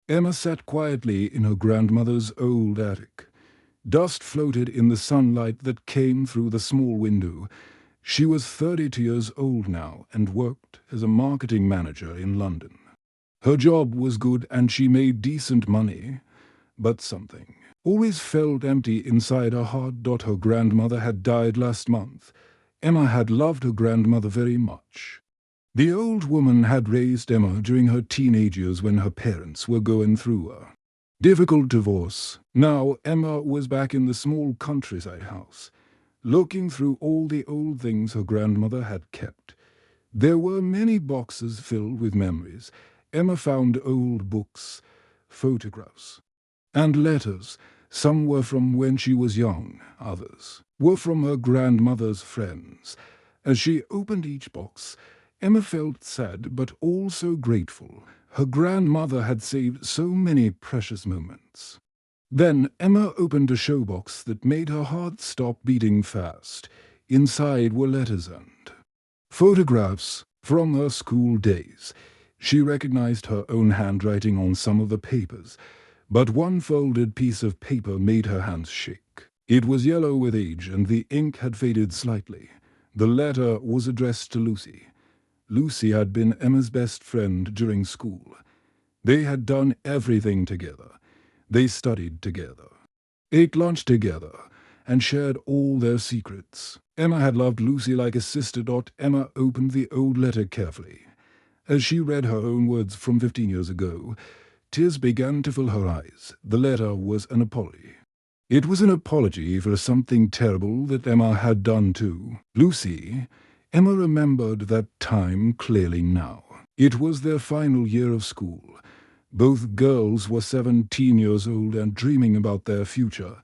Emma sat quietly in her grandmother's old attic. Dust floated in the sunlight that came through the small window. She was 32 years old now and worked as a marketing manager in London. Her job was good and she made decent money, but something always felt empty inside her heart. Her grandmother had died last month. Emma had loved her grandmother very much. The old woman had raised Emma during her teenage years when her parents were going through a difficult divorce. Now Emma was back in the small countryside house, looking through all the old things her grandmother had kept. There were many boxes filled with memories. Emma found old books, photographs, and letters. Some were from when she was young, others were from her grandmother's friends. As she opened each box, Emma felt sad but also grateful. Her grandmother had saved so many precious moments. Then Emma opened a showbox that made her heart stop beating fast. Inside were letters and photographs from her school days. She recognized her own handwriting on some of the papers, but one folded piece of paper made her hands shake. It was yellow with age and the ink had faded slightly. The letter was addressed to Lucy. Lucy had been Emma's best friend during school. They had done everything together. They studied together, ate lunch together, and shared all their secrets. Emma had loved Lucy like a sister. Emma opened the old letter carefully. As she read her own words from 15 years ago, tears began to fill her eyes. The letter was an apology. It was an apology for something terrible that Emma had done to Lucy. Emma remembered that time clearly now. It was their final year of school. Both girls were 17 years old and dreaming about their future.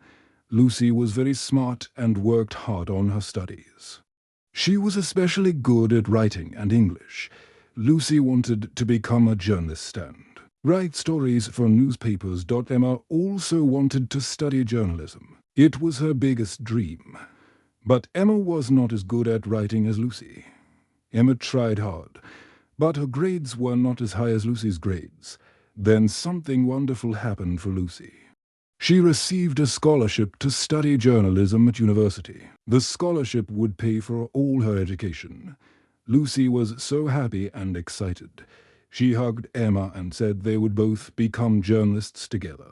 Lucy was very smart and worked hard on her studies. She was especially good at writing and English. Lucy wanted to become a journalist and write stories for newspapers. Emma also wanted to study journalism. It was her biggest dream. But Emma was not as good at writing as Lucy. Emma tried hard, but her grades were not as high as Lucy's grades. Then something wonderful happened for Lucy. She received a scholarship to study journalism at university. The scholarship would pay for all her education. Lucy was so happy and excited. She hugged Emma and said they would both become journalists together.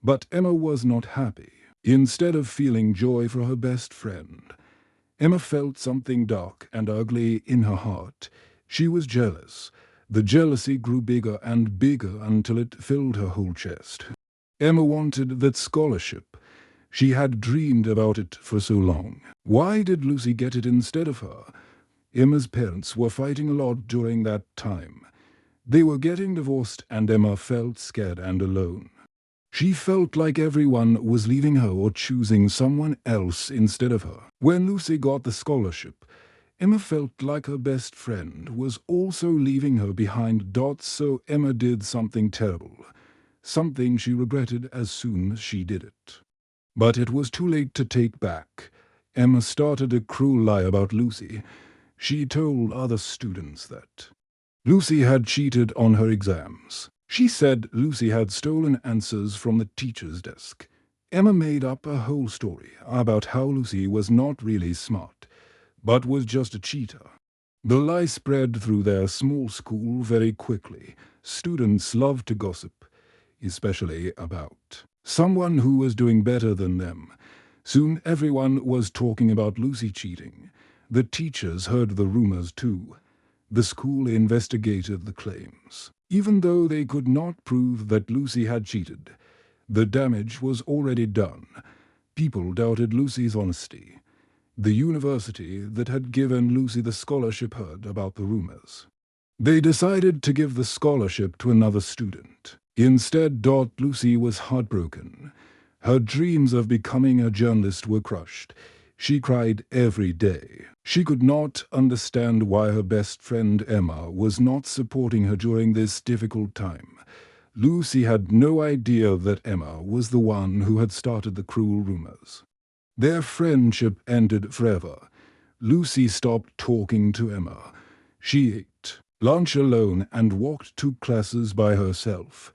But Emma was not happy. Instead of feeling joy for her best friend, Emma felt something dark and ugly in her heart. She was jealous. The jealousy grew bigger and bigger until it filled her whole chest. Emma wanted that scholarship. She had dreamed about it for so long. Why did Lucy get it instead of her? Emma's parents were fighting a lot during that time. They were getting divorced and Emma felt scared and alone. She felt like everyone was leaving her or choosing someone else instead of her. When Lucy got the scholarship, Emma felt like her best friend was also leaving her behind. So Emma did something terrible, something she regretted as soon as she did it. But it was too late to take back. Emma started a cruel lie about Lucy. She told other students that Lucy had cheated on her exams. She said Lucy had stolen answers from the teacher's desk. Emma made up a whole story about how Lucy was not really smart, but was just a cheater. The lie spread through their small school very quickly. Students loved to gossip, especially about someone who was doing better than them. Soon everyone was talking about Lucy cheating. The teachers heard the rumors too. The school investigated the claims. Even though they could not prove that Lucy had cheated, the damage was already done. People doubted Lucy's honesty. The university that had given Lucy the scholarship heard about the rumors. They decided to give the scholarship to another student. Instead, Lucy was heartbroken. Her dreams of becoming a journalist were crushed. She cried every day. She could not understand why her best friend Emma was not supporting her during this difficult time. Lucy had no idea that Emma was the one who had started the cruel rumors. Their friendship ended forever. Lucy stopped talking to Emma. She ate lunch alone and walked to classes by herself.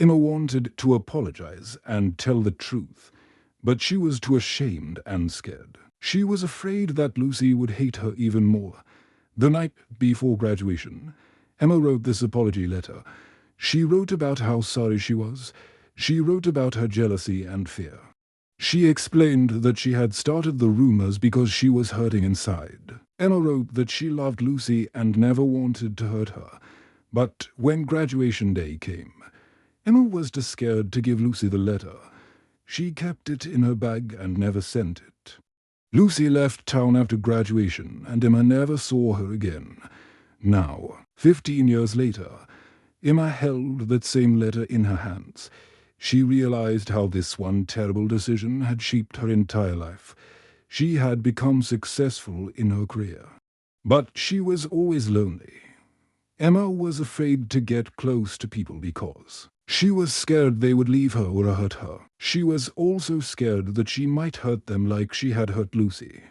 Emma wanted to apologize and tell the truth, but she was too ashamed and scared. She was afraid that Lucy would hate her even more. The night before graduation, Emma wrote this apology letter. She wrote about how sorry she was. She wrote about her jealousy and fear. She explained that she had started the rumors because she was hurting inside. Emma wrote that she loved Lucy and never wanted to hurt her. But when graduation day came, Emma was too scared to give Lucy the letter. She kept it in her bag and never sent it. Lucy left town after graduation, and Emma never saw her again. Now, 15 years later, Emma held that same letter in her hands. She realized how this one terrible decision had shaped her entire life. She had become successful in her career. But she was always lonely. Emma was afraid to get close to people because she was scared they would leave her or hurt her. She was also scared that she might hurt them like she had hurt Lucy.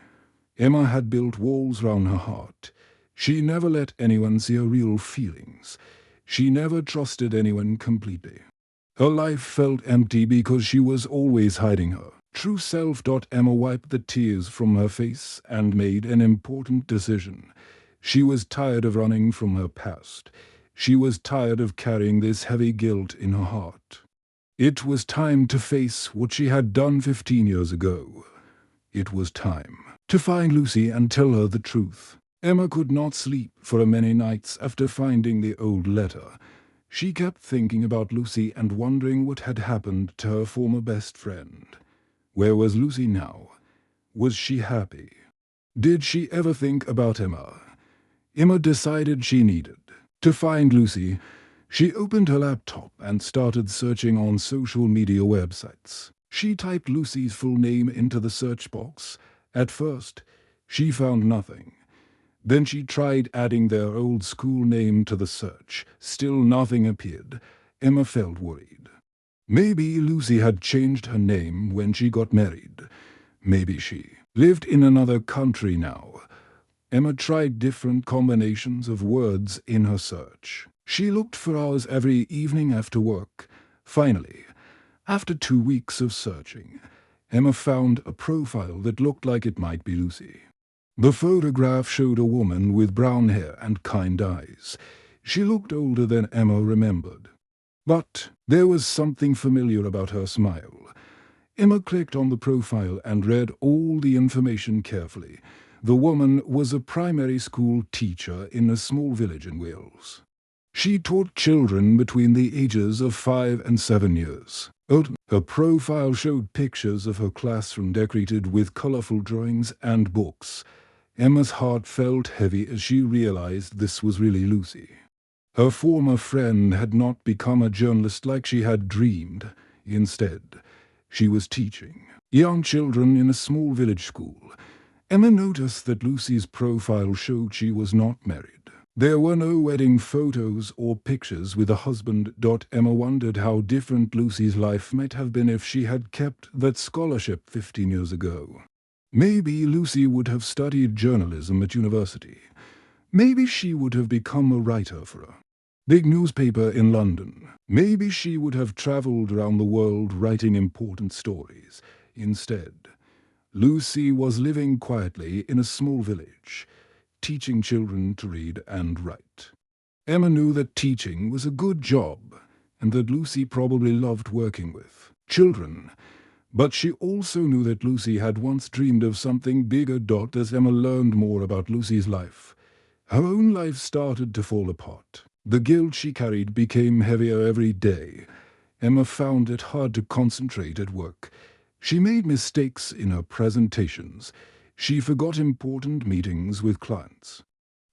Emma had built walls round her heart. She never let anyone see her real feelings. She never trusted anyone completely. Her life felt empty because she was always hiding her true self. Emma wiped the tears from her face and made an important decision. She was tired of running from her past. She was tired of carrying this heavy guilt in her heart. It was time to face what she had done 15 years ago. It was time to find Lucy and tell her the truth. Emma could not sleep for many nights after finding the old letter. She kept thinking about Lucy and wondering what had happened to her former best friend. Where was Lucy now? Was she happy? Did she ever think about Emma? Emma decided she needed to find Lucy. She opened her laptop and started searching on social media websites. She typed Lucy's full name into the search box. At first, she found nothing. Then she tried adding their old school name to the search. Still nothing appeared. Emma felt worried. Maybe Lucy had changed her name when she got married. Maybe she lived in another country now. Emma tried different combinations of words in her search. She looked for hours every evening after work. Finally, after 2 weeks of searching, Emma found a profile that looked like it might be Lucy. The photograph showed a woman with brown hair and kind eyes. She looked older than Emma remembered. But there was something familiar about her smile. Emma clicked on the profile and read all the information carefully. The woman was a primary school teacher in a small village in Wales. She taught children between the ages of 5 and 7 years. Her profile showed pictures of her classroom decorated with colorful drawings and books. Emma's heart felt heavy as she realized this was really Lucy. Her former friend had not become a journalist like she had dreamed. Instead, she was teaching young children in a small village school. Emma noticed that Lucy's profile showed she was not married. There were no wedding photos or pictures with a husband. Emma wondered how different Lucy's life might have been if she had kept that scholarship 15 years ago. Maybe Lucy would have studied journalism at university. Maybe she would have become a writer for a big newspaper in London. Maybe she would have traveled around the world writing important stories. Instead, Lucy was living quietly in a small village, teaching children to read and write. Emma knew that teaching was a good job, and that Lucy probably loved working with children. But she also knew that Lucy had once dreamed of something bigger. As Emma learned more about Lucy's life, her own life started to fall apart. The guilt she carried became heavier every day. Emma found it hard to concentrate at work. She made mistakes in her presentations. She forgot important meetings with clients.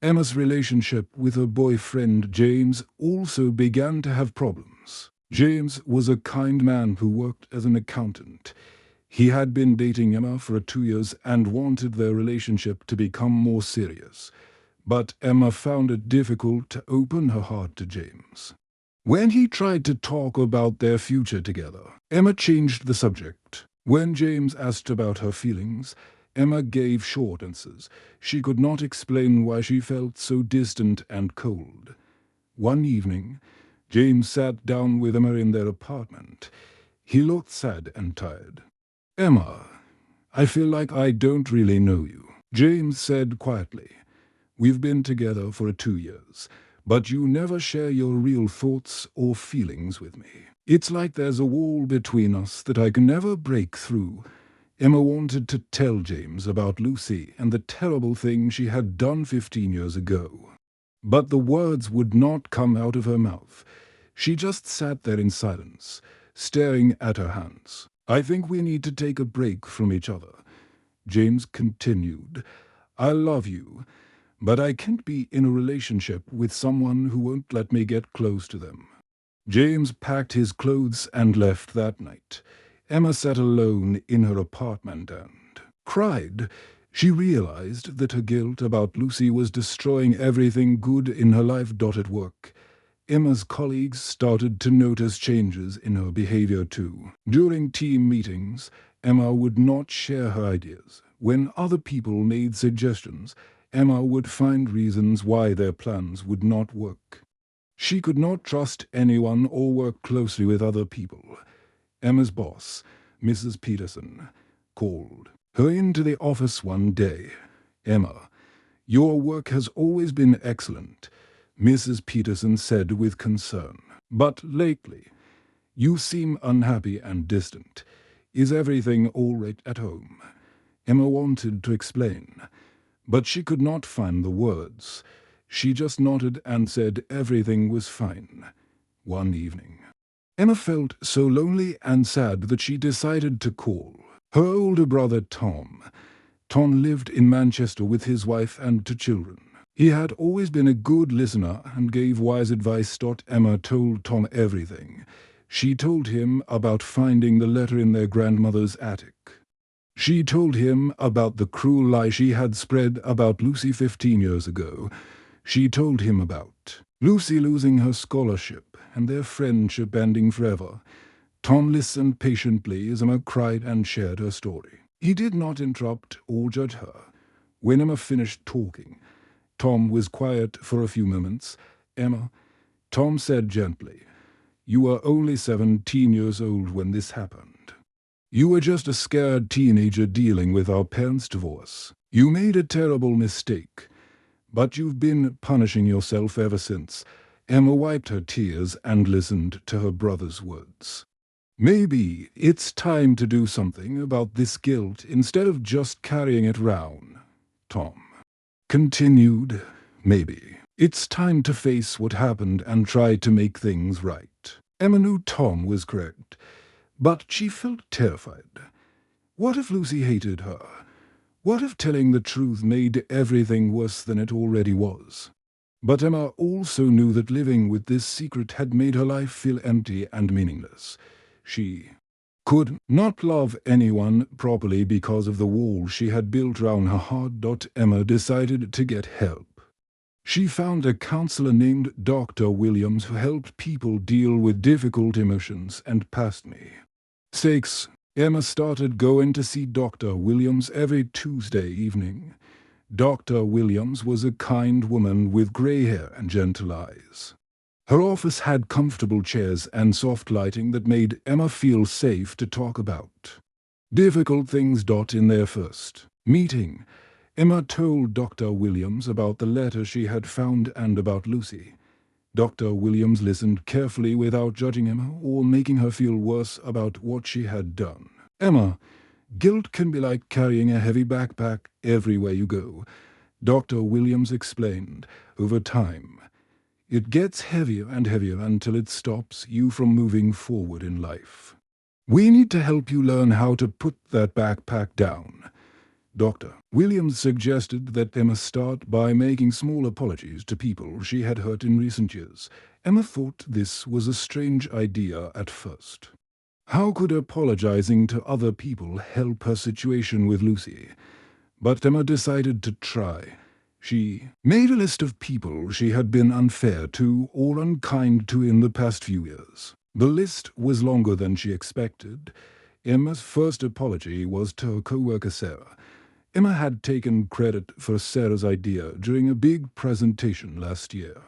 Emma's relationship with her boyfriend James also began to have problems. James was a kind man who worked as an accountant. He had been dating Emma for 2 years and wanted their relationship to become more serious. But Emma found it difficult to open her heart to James. When he tried to talk about their future together, Emma changed the subject. When James asked about her feelings, Emma gave short answers. She could not explain why she felt so distant and cold. One evening, James sat down with Emma in their apartment. He looked sad and tired. "Emma, I feel like I don't really know you," James said quietly. "We've been together for 2 years, but you never share your real thoughts or feelings with me. It's like there's a wall between us that I can never break through." Emma wanted to tell James about Lucy and the terrible thing she had done 15 years ago. But the words would not come out of her mouth. She just sat there in silence, staring at her hands. "I think we need to take a break from each other," James continued. "I love you, but I can't be in a relationship with someone who won't let me get close to them." James packed his clothes and left that night. Emma sat alone in her apartment and cried. She realized that her guilt about Lucy was destroying everything good in her life. At work, Emma's colleagues started to notice changes in her behavior too. During team meetings, Emma would not share her ideas. When other people made suggestions, Emma would find reasons why their plans would not work. She could not trust anyone or work closely with other people. Emma's boss, Mrs. Peterson, called her into the office one day. "Emma, your work has always been excellent," Mrs. Peterson said with concern. "But lately, you seem unhappy and distant. Is everything all right at home?" Emma wanted to explain, but she could not find the words. She just nodded and said everything was fine. One evening, Emma felt so lonely and sad that she decided to call her older brother Tom. Tom lived in Manchester with his wife and 2 children. He had always been a good listener and gave wise advice. Emma told Tom everything. She told him about finding the letter in their grandmother's attic. She told him about the cruel lie she had spread about Lucy 15 years ago. She told him about Lucy losing her scholarship and their friendship ending forever. Tom listened patiently as Emma cried and shared her story. He did not interrupt or judge her. When Emma finished talking, Tom was quiet for a few moments. "Emma," Tom said gently, "you were only 17 years old when this happened. You were just a scared teenager dealing with our parents' divorce. You made a terrible mistake, but you've been punishing yourself ever since." Emma wiped her tears and listened to her brother's words. "Maybe it's time to do something about this guilt instead of just carrying it round," Tom continued. "Maybe it's time to face what happened and try to make things right." Emma knew Tom was correct, but she felt terrified. What if Lucy hated her? What if telling the truth made everything worse than it already was? But Emma also knew that living with this secret had made her life feel empty and meaningless. She could not love anyone properly because of the wall she had built round her heart. Emma decided to get help. She found a counselor named Dr. Williams who helped people deal with difficult emotions and past me. 6. Emma started going to see Dr. Williams every Tuesday evening. Dr. Williams was a kind woman with grey hair and gentle eyes. Her office had comfortable chairs and soft lighting that made Emma feel safe to talk about difficult things. In their first meeting, Emma told Dr. Williams about the letter she had found and about Lucy. Dr. Williams listened carefully without judging Emma or making her feel worse about what she had done. "Emma, guilt can be like carrying a heavy backpack everywhere you go," Dr. Williams explained. "Over time, it gets heavier and heavier until it stops you from moving forward in life. We need to help you learn how to put that backpack down." Dr. Williams suggested that Emma start by making small apologies to people she had hurt in recent years. Emma thought this was a strange idea at first. How could apologizing to other people help her situation with Lucy? But Emma decided to try. She made a list of people she had been unfair to or unkind to in the past few years. The list was longer than she expected. Emma's first apology was to her co-worker Sarah. Emma had taken credit for Sarah's idea during a big presentation last year.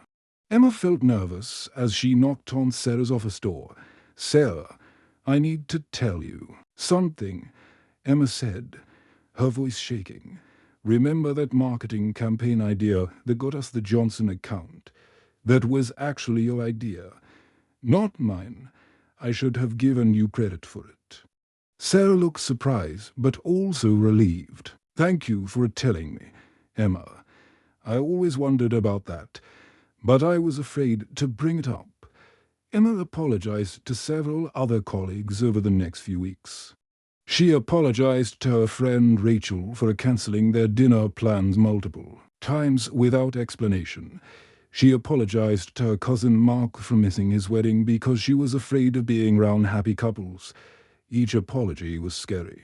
Emma felt nervous as she knocked on Sarah's office door. "Sarah, I need to tell you something," Emma said, her voice shaking. "Remember that marketing campaign idea that got us the Johnson account? That was actually your idea, not mine. I should have given you credit for it." Sarah looked surprised, but also relieved. "Thank you for telling me, Emma. I always wondered about that, but I was afraid to bring it up." Emma apologized to several other colleagues over the next few weeks. She apologized to her friend Rachel for cancelling their dinner plans multiple times without explanation. She apologized to her cousin Mark for missing his wedding because she was afraid of being around happy couples. Each apology was scary.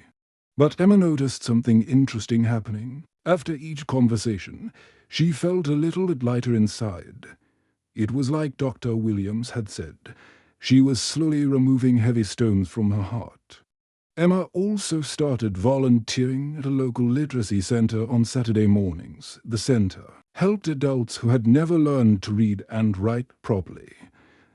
But Emma noticed something interesting happening. After each conversation, she felt a little bit lighter inside. It was like Dr. Williams had said. She was slowly removing heavy stones from her heart. Emma also started volunteering at a local literacy center on Saturday mornings. The center helped adults who had never learned to read and write properly.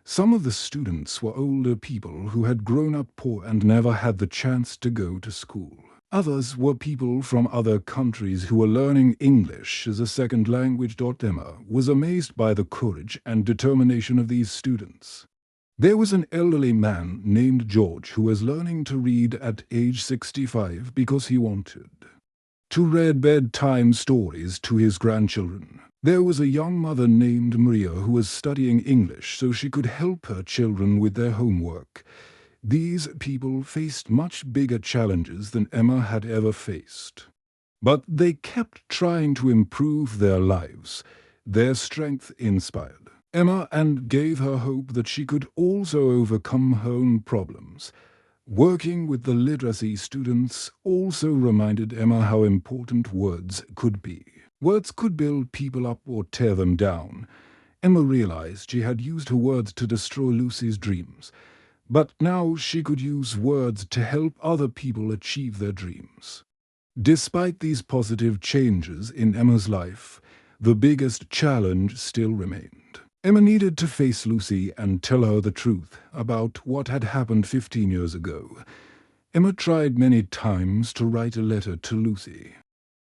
Some of the students were older people who had grown up poor and never had the chance to go to school. Others were people from other countries who were learning English as a second language. Emma was amazed by the courage and determination of these students. There was an elderly man named George who was learning to read at age 65 because he wanted to read bedtime stories to his grandchildren. There was a young mother named Maria who was studying English so she could help her children with their homework. These people faced much bigger challenges than Emma had ever faced. But they kept trying to improve their lives. Their strength inspired Emma and gave her hope that she could also overcome her own problems. Working with the literacy students also reminded Emma how important words could be. Words could build people up or tear them down. Emma realized she had used her words to destroy Lucy's dreams, but now she could use words to help other people achieve their dreams. Despite these positive changes in Emma's life, the biggest challenge still remained. Emma needed to face Lucy and tell her the truth about what had happened 15 years ago. Emma tried many times to write a letter to Lucy.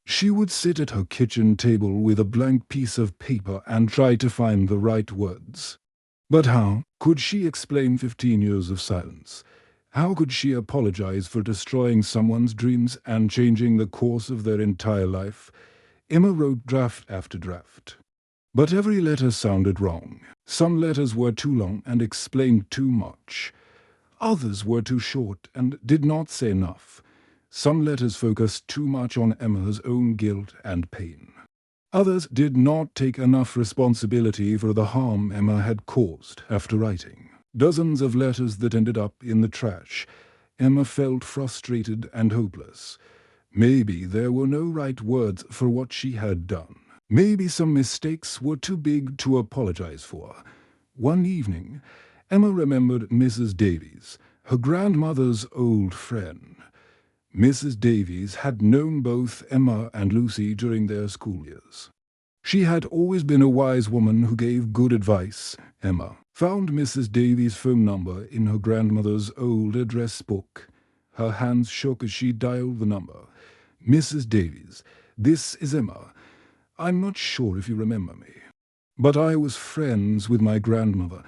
She would sit at her kitchen table with a blank piece of paper and try to find the right words. But how could she explain 15 years of silence? How could she apologize for destroying someone's dreams and changing the course of their entire life? Emma wrote draft after draft. But every letter sounded wrong. Some letters were too long and explained too much. Others were too short and did not say enough. Some letters focused too much on Emma's own guilt and pain. Others did not take enough responsibility for the harm Emma had caused after writing. Dozens of letters that ended up in the trash. Emma felt frustrated and hopeless. Maybe there were no right words for what she had done. Maybe some mistakes were too big to apologize for. One evening, Emma remembered Mrs. Davies, her grandmother's old friend. Mrs. Davies had known both Emma and Lucy during their school years. She had always been a wise woman who gave good advice. Emma found Mrs. Davies' phone number in her grandmother's old address book. Her hands shook as she dialed the number. "Mrs. Davies, this is Emma. I'm not sure if you remember me, but I was friends with my grandmother,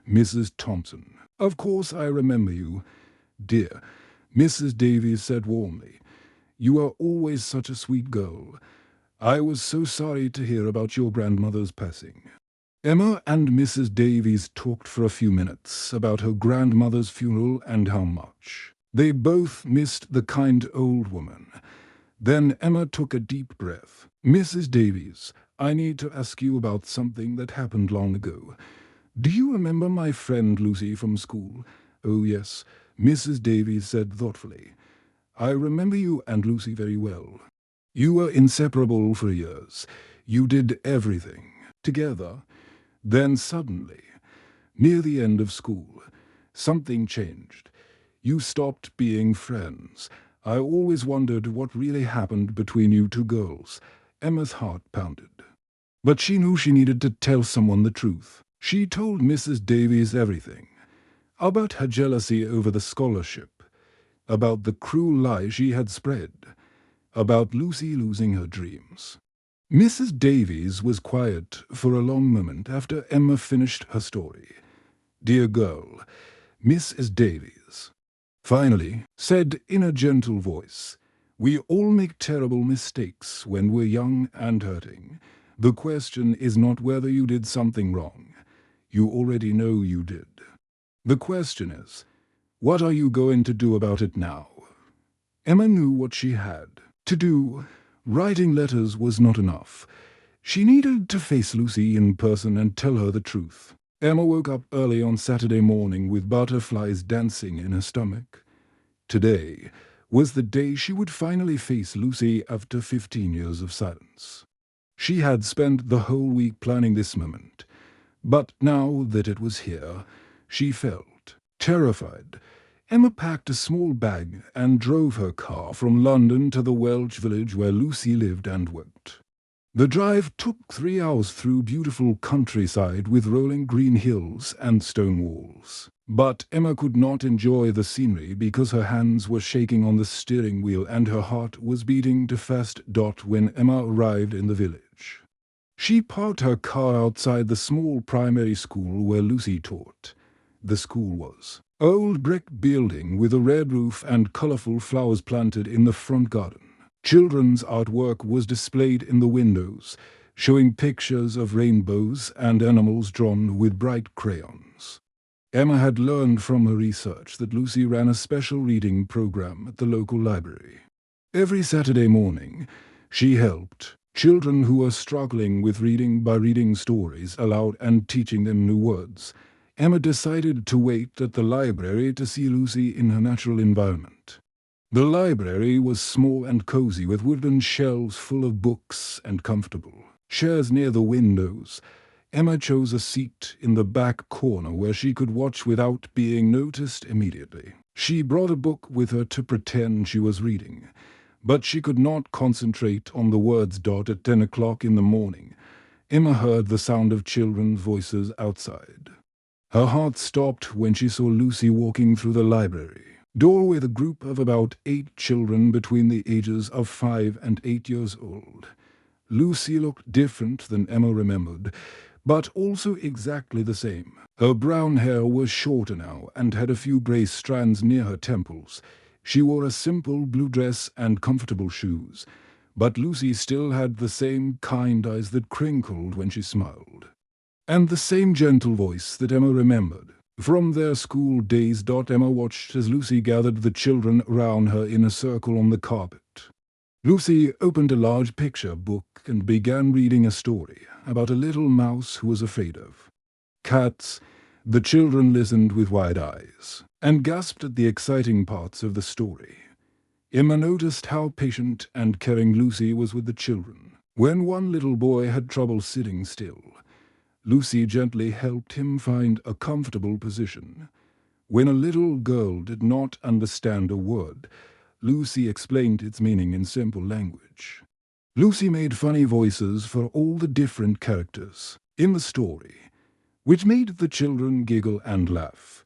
Mrs. Thompson." "Of course I remember you, dear," Mrs. Davies said warmly. "You are always such a sweet girl. I was so sorry to hear about your grandmother's passing." Emma and Mrs. Davies talked for a few minutes about her grandmother's funeral and how much they both missed the kind old woman. Then Emma took a deep breath. "Mrs. Davies, I need to ask you about something that happened long ago. Do you remember my friend Lucy from school?" "Oh, yes," Mrs. Davies said thoughtfully. "I remember you and Lucy very well. You were inseparable for years. You did everything together. Then suddenly, near the end of school, something changed. You stopped being friends. I always wondered what really happened between you two girls." Emma's heart pounded. But she knew she needed to tell someone the truth. She told Mrs. Davies everything, about her jealousy over the scholarship, about the cruel lie she had spread, about Lucy losing her dreams. Mrs. Davies was quiet for a long moment after Emma finished her story. "Dear girl, Mrs. Davies," finally said in a gentle voice, "we all make terrible mistakes when we're young and hurting. The question is not whether you did something wrong. You already know you did. The question is, what are you going to do about it now?" Emma knew what she had to do. Writing letters was not enough. She needed to face Lucy in person and tell her the truth. Emma woke up early on Saturday morning with butterflies dancing in her stomach. Today was the day she would finally face Lucy after 15 years of silence. She had spent the whole week planning this moment, but now that it was here, she felt terrified. Emma packed a small bag and drove her car from London to the Welsh village where Lucy lived and worked. The drive took 3 hours through beautiful countryside with rolling green hills and stone walls. But Emma could not enjoy the scenery because her hands were shaking on the steering wheel and her heart was beating to fast dot when Emma arrived in the village. She parked her car outside the small primary school where Lucy taught. The school was an old brick building with a red roof and colourful flowers planted in the front garden. Children's artwork was displayed in the windows, showing pictures of rainbows and animals drawn with bright crayons. Emma had learned from her research that Lucy ran a special reading program at the local library. Every Saturday morning, she helped children who were struggling with reading by reading stories aloud and teaching them new words. Emma decided to wait at the library to see Lucy in her natural environment. The library was small and cozy with wooden shelves full of books and comfortable chairs near the windows. Emma chose a seat in the back corner where she could watch without being noticed immediately. She brought a book with her to pretend she was reading, but she could not concentrate on the words dot at 10 o'clock in the morning. Emma heard the sound of children's voices outside. Her heart stopped when she saw Lucy walking through the library door with a group of about 8 children between the ages of 5 and 8 years old. Lucy looked different than Emma remembered, but also exactly the same. Her brown hair was shorter now and had a few grey strands near her temples. She wore a simple blue dress and comfortable shoes, but Lucy still had the same kind eyes that crinkled when she smiled, and the same gentle voice that Emma remembered from their school days. Emma watched as Lucy gathered the children around her in a circle on the carpet. Lucy opened a large picture book and began reading a story about a little mouse who was afraid of cats. The children listened with wide eyes and gasped at the exciting parts of the story. Emma noticed how patient and caring Lucy was with the children. When one little boy had trouble sitting still, Lucy gently helped him find a comfortable position. When a little girl did not understand a word, Lucy explained its meaning in simple language. Lucy made funny voices for all the different characters in the story, which made the children giggle and laugh.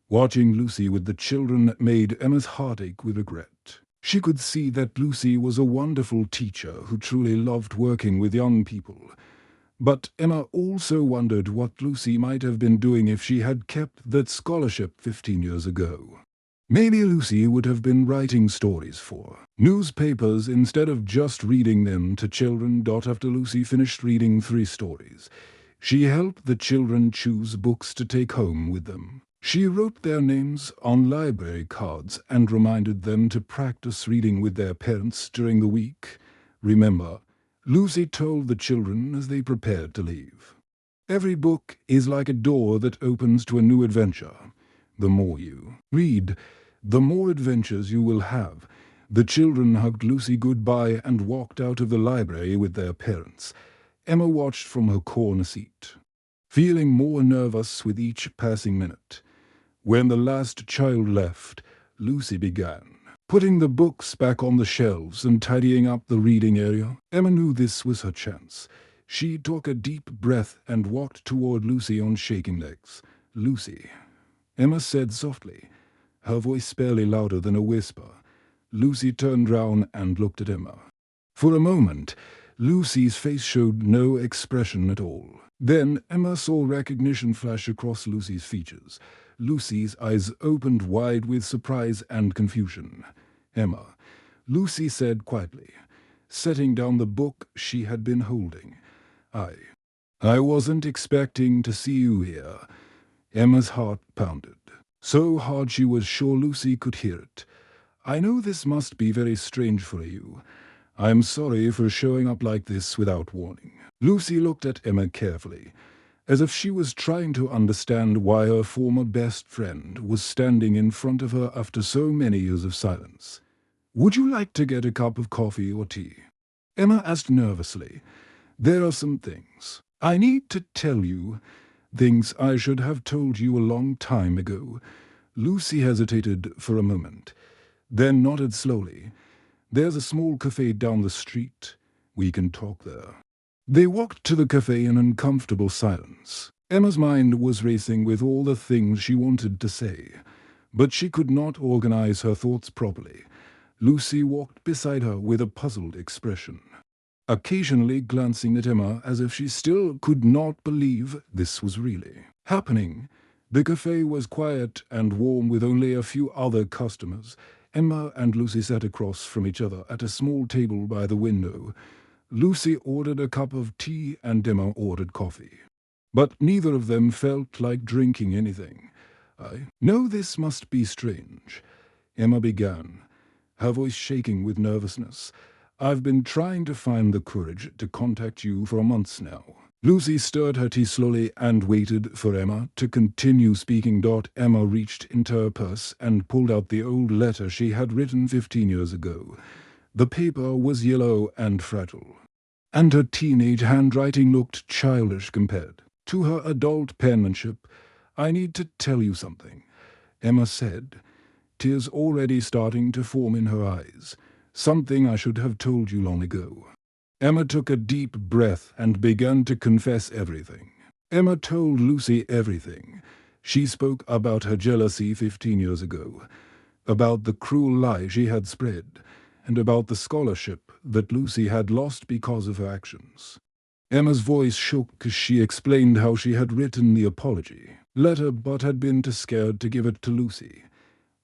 Watching Lucy with the children made Emma's heart ache with regret. She could see that Lucy was a wonderful teacher who truly loved working with young people. But Emma also wondered what Lucy might have been doing if she had kept that scholarship 15 years ago. Maybe Lucy would have been writing stories for newspapers instead of just reading them to children. After Lucy finished reading 3 stories, she helped the children choose books to take home with them. She wrote their names on library cards and reminded them to practice reading with their parents during the week. Remember, Lucy told the children as they prepared to leave, every book is like a door that opens to a new adventure. The more you read, the more adventures you will have. The children hugged Lucy goodbye and walked out of the library with their parents. Emma watched from her corner seat, feeling more nervous with each passing minute. When the last child left, Lucy began putting the books back on the shelves and tidying up the reading area. Emma knew this was her chance. She took a deep breath and walked toward Lucy on shaking legs. "Lucy," Emma said softly, her voice barely louder than a whisper. Lucy turned round and looked at Emma. For a moment, Lucy's face showed no expression at all. Then Emma saw recognition flash across Lucy's features. Lucy's eyes opened wide with surprise and confusion. "Emma," Lucy said quietly, setting down the book she had been holding. I wasn't expecting to see you here." Emma's heart pounded, so hard she was sure Lucy could hear it. "I know this must be very strange for you. I'm sorry for showing up like this without warning." Lucy looked at Emma carefully, as if she was trying to understand why her former best friend was standing in front of her after so many years of silence. "Would you like to get a cup of coffee or tea?" Emma asked nervously. "There are some things I need to tell you, things I should have told you a long time ago." Lucy hesitated for a moment, then nodded slowly. "There's a small cafe down the street. We can talk there." They walked to the cafe in uncomfortable silence. Emma's mind was racing with all the things she wanted to say, but she could not organize her thoughts properly. Lucy walked beside her with a puzzled expression, occasionally glancing at Emma as if she still could not believe this was really happening. The cafe was quiet and warm with only a few other customers. Emma and Lucy sat across from each other at a small table by the window. Lucy ordered a cup of tea and Emma ordered coffee. But neither of them felt like drinking anything. "I know this must be strange," Emma began, her voice shaking with nervousness. "I've been trying to find the courage to contact you for months now." Lucy stirred her tea slowly and waited for Emma to continue speaking. Emma reached into her purse and pulled out the old letter she had written 15 years ago. The paper was yellow and fragile, and her teenage handwriting looked childish compared to her adult penmanship. "I need to tell you something," Emma said, tears already starting to form in her eyes. "Something I should have told you long ago." Emma took a deep breath and began to confess everything. Emma told Lucy everything. She spoke about her jealousy 15 years ago, about the cruel lie she had spread, and about the scholarship that Lucy had lost because of her actions. Emma's voice shook as she explained how she had written the apology letter but had been too scared to give it to Lucy.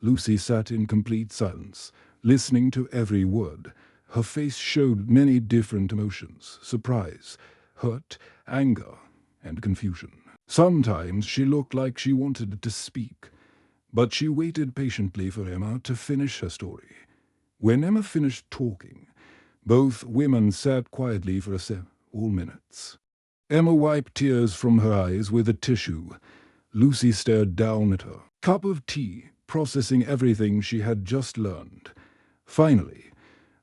Lucy sat in complete silence, listening to every word. Her face showed many different emotions: surprise, hurt, anger, and confusion. Sometimes she looked like she wanted to speak, but she waited patiently for Emma to finish her story. When Emma finished talking, both women sat quietly for several minutes. Emma wiped tears from her eyes with a tissue. Lucy stared down at her cup of tea, processing everything she had just learned. Finally,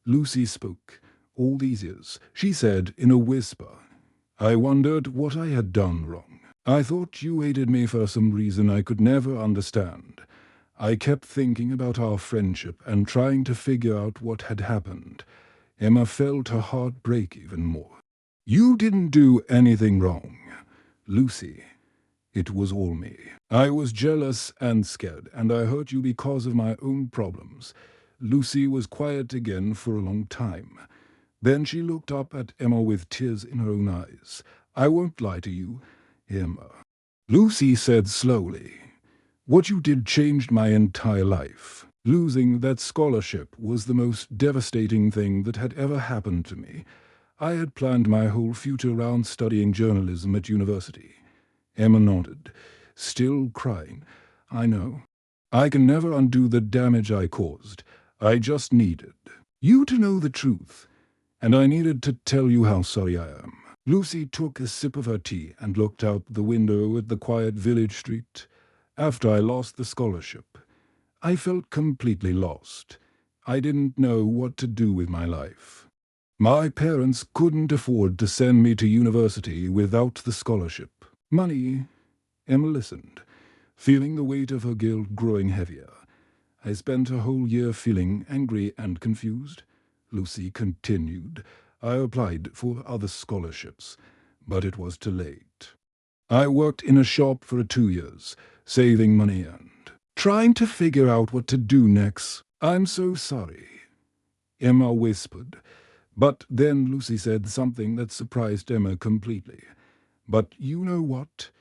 Lucy spoke. "All these years," she said in a whisper, "I wondered what I had done wrong. I thought you hated me for some reason I could never understand. I kept thinking about our friendship and trying to figure out what had happened." Emma felt her heart break even more. "You didn't do anything wrong, Lucy. It was all me. I was jealous and scared, and I hurt you because of my own problems." Lucy was quiet again for a long time. Then she looked up at Emma with tears in her own eyes. "I won't lie to you, Emma," Lucy said slowly. "What you did changed my entire life. Losing that scholarship was the most devastating thing that had ever happened to me. I had planned my whole future around studying journalism at university." Emma nodded, still crying. "I know. I can never undo the damage I caused. I just needed you to know the truth, and I needed to tell you how sorry I am." Lucy took a sip of her tea and looked out the window at the quiet village street. "After I lost the scholarship, I felt completely lost. I didn't know what to do with my life. My parents couldn't afford to send me to university without the scholarship. Money." Emma listened, feeling the weight of her guilt growing heavier. "I spent a whole year feeling angry and confused," Lucy continued. "I applied for other scholarships. but it was too late. I worked in a shop for 2 years, saving money and trying to figure out what to do next. "I'm so sorry," Emma whispered. But then Lucy said something that surprised Emma completely. "But you know what?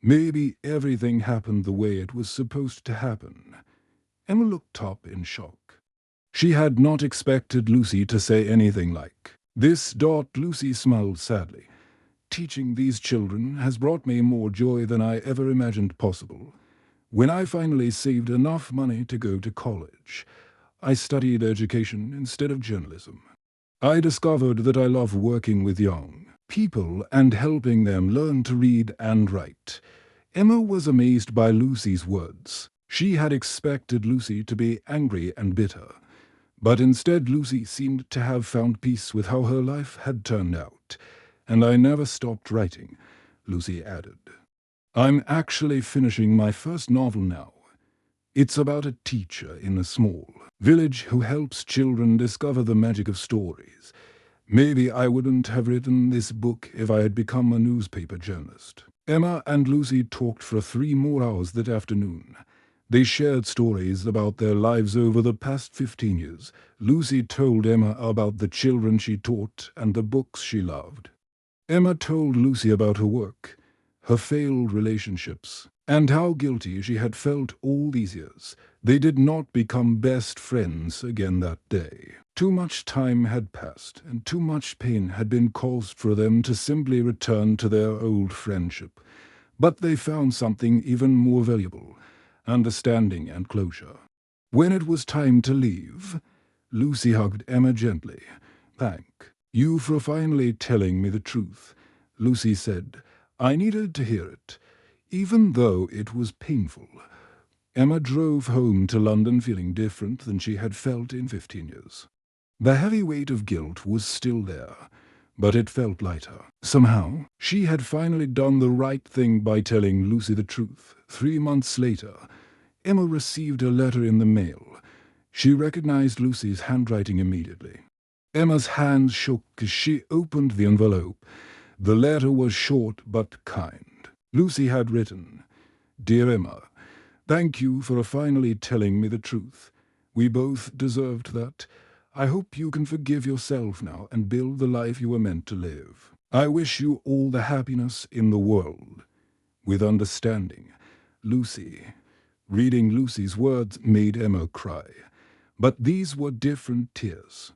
Maybe everything happened the way it was supposed to happen." Emma looked up in shock. She had not expected Lucy to say anything like this. Lucy smiled sadly. "Teaching these children has brought me more joy than I ever imagined possible. When I finally saved enough money to go to college, I studied education instead of journalism. I discovered that I love working with young people and helping them learn to read and write." Emma was amazed by Lucy's words. She had expected Lucy to be angry and bitter, but instead Lucy seemed to have found peace with how her life had turned out. "And I never stopped writing," Lucy added. "I'm actually finishing my first novel now. It's about a teacher in a small village who helps children discover the magic of stories. Maybe I wouldn't have written this book if I had become a newspaper journalist." Emma and Lucy talked for 3 more hours that afternoon. They shared stories about their lives over the past 15 years. Lucy told Emma about the children she taught and the books she loved. Emma told Lucy about her work, her failed relationships, and how guilty she had felt all these years. They did not become best friends again that day. Too much time had passed, and too much pain had been caused for them to simply return to their old friendship. But they found something even more valuable: understanding and closure. When it was time to leave, Lucy hugged Emma gently. "Thank you for finally telling me the truth," Lucy said. "I needed to hear it, even though it was painful." Emma drove home to London feeling different than she had felt in 15 years. The heavy weight of guilt was still there, but it felt lighter. Somehow, she had finally done the right thing by telling Lucy the truth. 3 months later, Emma received a letter in the mail. She recognized Lucy's handwriting immediately. Emma's hands shook as she opened the envelope. The letter was short but kind. Lucy had written, "Dear Emma, thank you for finally telling me the truth. We both deserved that. I hope you can forgive yourself now and build the life you were meant to live. I wish you all the happiness in the world. With understanding, Lucy." Reading Lucy's words made Emma cry. But these were different tears.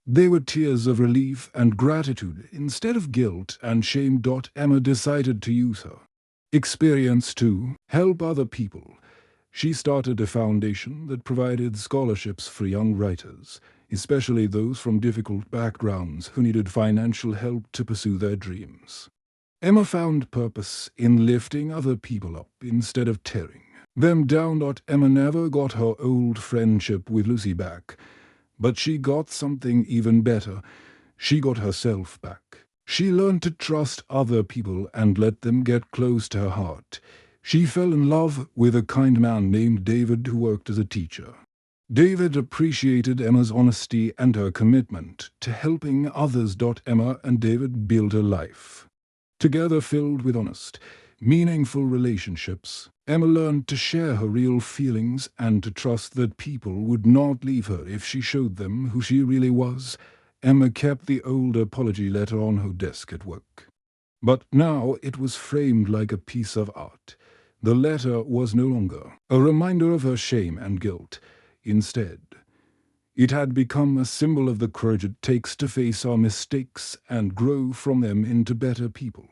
They were tears of relief and gratitude instead of guilt and shame. Emma decided to use her experience to help other people. She started a foundation that provided scholarships for young writers, especially those from difficult backgrounds who needed financial help to pursue their dreams. Emma found purpose in lifting other people up instead of tearing them down. Emma never got her old friendship with Lucy back, but she got something even better. She got herself back. She learned to trust other people and let them get close to her heart. She fell in love with a kind man named David who worked as a teacher. David appreciated Emma's honesty and her commitment to helping others. Emma and David built a life together filled with honest, meaningful relationships. Emma learned to share her real feelings and to trust that people would not leave her if she showed them who she really was. Emma kept the old apology letter on her desk at work. But now it was framed like a piece of art. The letter was no longer a reminder of her shame and guilt. Instead, it had become a symbol of the courage it takes to face our mistakes and grow from them into better people.